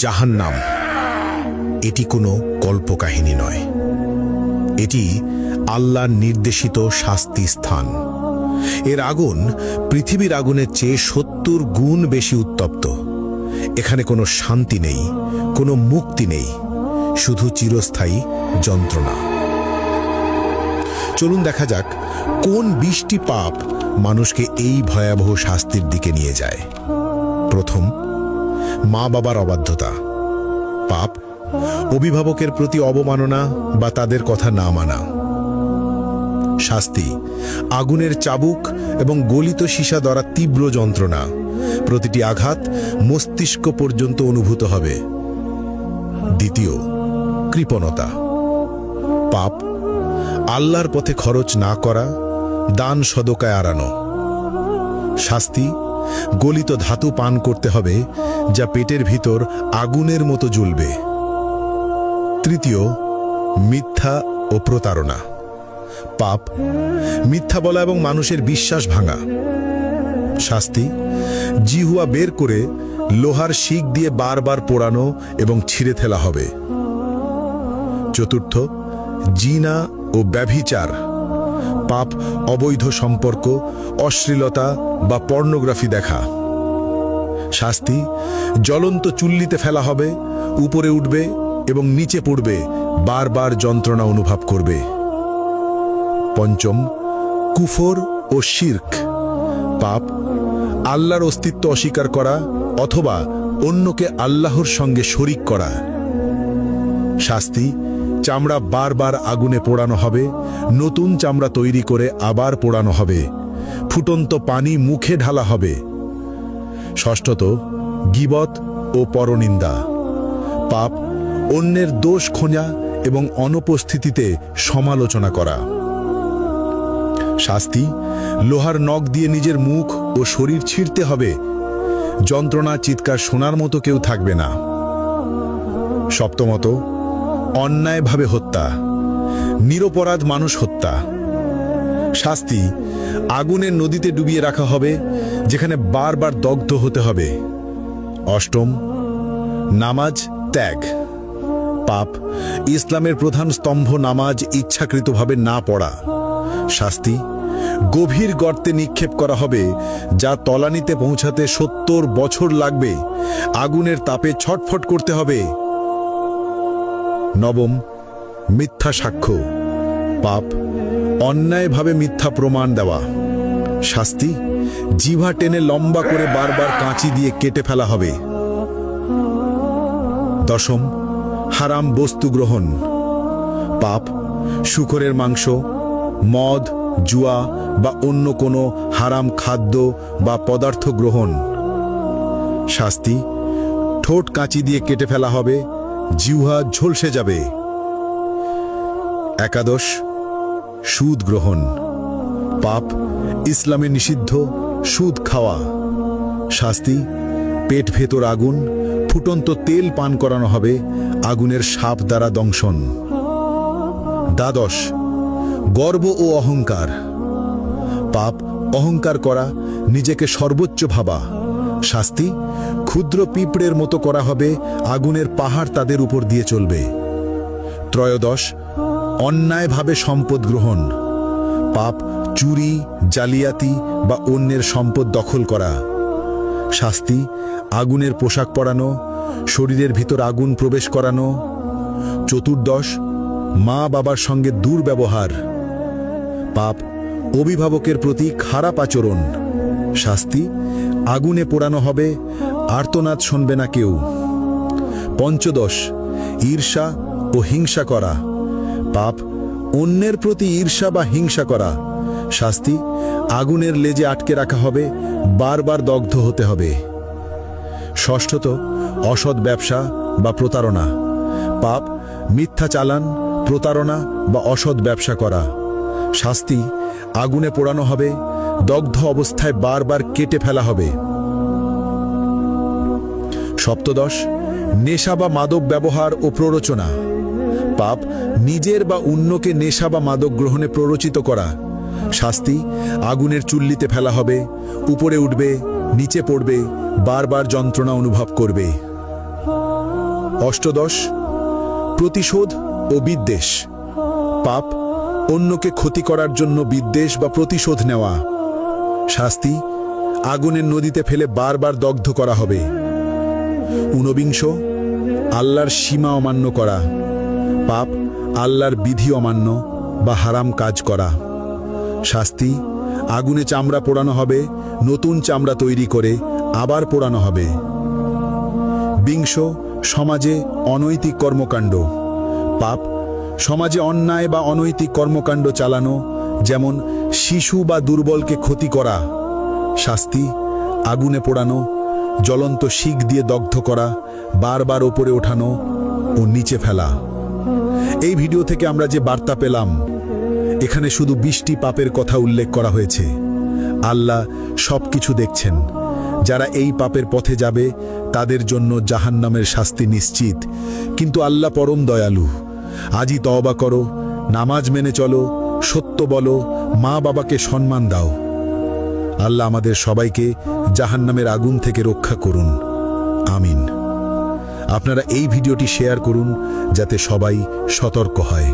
জাহান্নাম এটি কোনো কল্পকাহিনী নয়, এটি আল্লাহর নির্দেশিত শাস্তি স্থান। এর আগুন পৃথিবীর আগুনের চেয়ে ৭০ গুণ বেশি উত্তপ্ত। এখানে কোনো শান্তি নেই, কোনো মুক্তি নেই, শুধু চিরস্থায়ী যন্ত্রণা। চলুন দেখা যাক কোন ২০টি পাপ মানুষকে এই ভয়াবহ শাস্তির দিকে নিয়ে যায়। প্রথম, মা বাবার অবাধ্যতা। পাপ অভিভাবকের প্রতি অবমাননা বা তাদের কথা না মানা। শাস্তি আগুনের চাবুক এবং গলিত সীসা দ্বারা তীব্র যন্ত্রণা, প্রতিটি আঘাত মস্তিষ্ক পর্যন্ত অনুভূত হবে। দ্বিতীয়, কৃপণতা। পাপ আল্লাহর পথে খরচ না করা, দান সদকায় আড়ানো। শাস্তি গলিত ধাতু পান করতে হবে যা পেটের ভিতর আগুনের মতো জ্বলবে। তৃতীয়, মিথ্যা ও প্রতারণা। পাপ মিথ্যা বলা এবং মানুষের বিশ্বাস ভাঙা। শাস্তি জিহুয়া বের করে লোহার শিক দিয়ে বারবার পোড়ানো এবং ছিঁড়ে ফেলা হবে। চতুর্থ, জিনা ও ব্যভিচার। পাপ অবৈধ সম্পর্ক, অশ্লীলতা বা পর্নোগ্রাফি দেখা। শাস্তি জ্বলন্ত চুল্লিতে ফেলা হবে, উপরে উঠবে এবং নিচে পড়বে, বারবার যন্ত্রণা অনুভব করবে। পঞ্চম, কুফর ও শিরক। পাপ আল্লাহর অস্তিত্ব অস্বীকার করা অথবা অন্যকে আল্লাহর সঙ্গে শরিক করা। শাস্তি চামড়া বারবার আগুনে পোড়ানো হবে, নতুন চামড়া তৈরি করে আবার পোড়ানো হবে, ফুটন্ত পানি মুখে ঢালা হবে। ষষ্ঠত, গীবত ও পরনিন্দা। পাপ অন্যের দোষ খোঁজা এবং অনুপস্থিতিতে সমালোচনা করা। শাস্তি লোহার নখ দিয়ে নিজের মুখ ও শরীর ছিঁড়তে হবে, যন্ত্রণা চিৎকার শোনার মতো কেউ থাকবে না। সপ্তমত, অন্যায়ভাবে হত্যা, নিরপরাধ মানুষ হত্যা। শাস্তি আগুনের নদীতে ডুবিয়ে রাখা হবে, যেখানে বারবার দগ্ধ হতে হবে। অষ্টম, নামাজ ত্যাগ। পাপ ইসলামের প্রধান স্তম্ভ নামাজ ইচ্ছাকৃতভাবে না পড়া। শাস্তি গভীর গর্তে নিক্ষেপ করা হবে, যা তলানিতে পৌঁছাতে ৭০ বছর লাগবে, আগুনের তাপে ছটফট করতে হবে। নবম, মিথ্যা সাক্ষ্য। পাপ অন্যায়ভাবে মিথ্যা প্রমাণ দেওয়া। শাস্তি জিহ্বা টেনে লম্বা করে বারবার কাঁচি দিয়ে কেটে ফেলা হবে। দশম, হারাম বস্তু গ্রহণ। পাপ শূকরের মাংস, মদ, জুয়া বা অন্য কোনো হারাম খাদ্য বা পদার্থ গ্রহণ। শাস্তি ঠোঁট কাঁচি দিয়ে কেটে ফেলা হবে, জিহ্বা ঝলসে যাবে। একাদশ, সুদ গ্রহণ। পাপ ইসলামে নিষিদ্ধ সুদ খাওয়া। শাস্তি পেট ভেতর আগুন, ফুটন্ত তেল পান করানো হবে, আগুনের সাপ দ্বারা দংশন। দ্বাদশ, গর্ব ও অহংকার। পাপ অহংকার করা, নিজেকে সর্বোচ্চ ভাবা। শাস্তি ক্ষুদ্র পিঁপড়ের মতো করা হবে, আগুনের পাহাড় তাদের উপর দিয়ে চলবে। ত্রয়োদশ, অন্যায়ভাবে সম্পদ গ্রহণ। পাপ চুরি, জালিয়াতি বা অন্যের সম্পদ দখল করা। শাস্তি আগুনের পোশাক পরানো, শরীরের ভিতর আগুন প্রবেশ করানো। চতুর্দশ, মা বাবার সঙ্গে দুর্ব্যবহার। পাপ অভিভাবকের প্রতি খারাপ আচরণ। শাস্তি আগুনে পোড়ানো হবে, আর্তনাদ শুনবে না কেউ। পঞ্চদশ, ঈর্ষা ও হিংসা করা। পাপ অন্যের প্রতি ঈর্ষা বা হিংসা করা। শাস্তি আগুনের লেজে আটকে রাখা হবে, বারবার দগ্ধ হতে হবে। ষষ্ঠত, অসৎ ব্যবসা বা প্রতারণা। পাপ মিথ্যা চালান, প্রতারণা বা অসৎ ব্যবসা করা। শাস্তি আগুনে পোড়ানো হবে, দগ্ধ অবস্থায় বারবার কেটে ফেলা হবে। সপ্তদশ, নেশা বা মাদক ব্যবহার ও প্ররোচনা। পাপ নিজের বা অন্যকে নেশা বা মাদক গ্রহণে প্ররোচিত করা। শাস্তি আগুনের চুল্লিতে ফেলা হবে, উপরে উঠবে, নিচে পড়বে, বারবার যন্ত্রণা অনুভব করবে। অষ্টদশ, প্রতিশোধ ও বিদ্বেষ। পাপ, অন্যকে ক্ষতি করার জন্য বিদ্বেষ বা প্রতিশোধ নেওয়া। শাস্তি, আগুনের নদীতে ফেলে বারবার দগ্ধ করা হবে। ঊনবিংশ, আল্লাহর সীমা অমান্য করা। পাপ, আল্লাহর বিধি অমান্য বা হারাম কাজ করা। শাস্তি, আগুনে চামড়া পোড়ানো হবে, নতুন চামড়া তৈরি করে আবার পোড়ানো হবে। বিংশ, সমাজে অনৈতিক কর্মকাণ্ড। পাপ, সমাজে অন্যায় বা অনৈতিক কর্মকাণ্ড চালানো, যেমন শিশু বা দুর্বলকে ক্ষতি করা। শাস্তি, আগুনে পোড়ানো, জ্বলন্ত শিক দিয়ে দগ্ধ করা, বারবার ওপরে ওঠানো ও নিচে ফেলা। এই ভিডিও থেকে আমরা যে বার্তা পেলাম, এখানে শুধু 20টি পাপের কথা উল্লেখ করা হয়েছে। আল্লাহ সবকিছু দেখছেন। যারা এই পাপের পথে যাবে তাদের জন্য জাহান্নামের শাস্তি নিশ্চিত, কিন্তু আল্লাহ পরম দয়ালু। আজই তওবা করো, নামাজ মেনে চলো, সত্য বলো, মা বাবাকে সম্মান দাও। আল্লাহ আমাদের সবাইকে জাহান্নামের আগুন থেকে রক্ষা করুন, আমিন। আপনারা এই ভিডিওটি শেয়ার করুন যাতে সবাই সতর্ক হয়।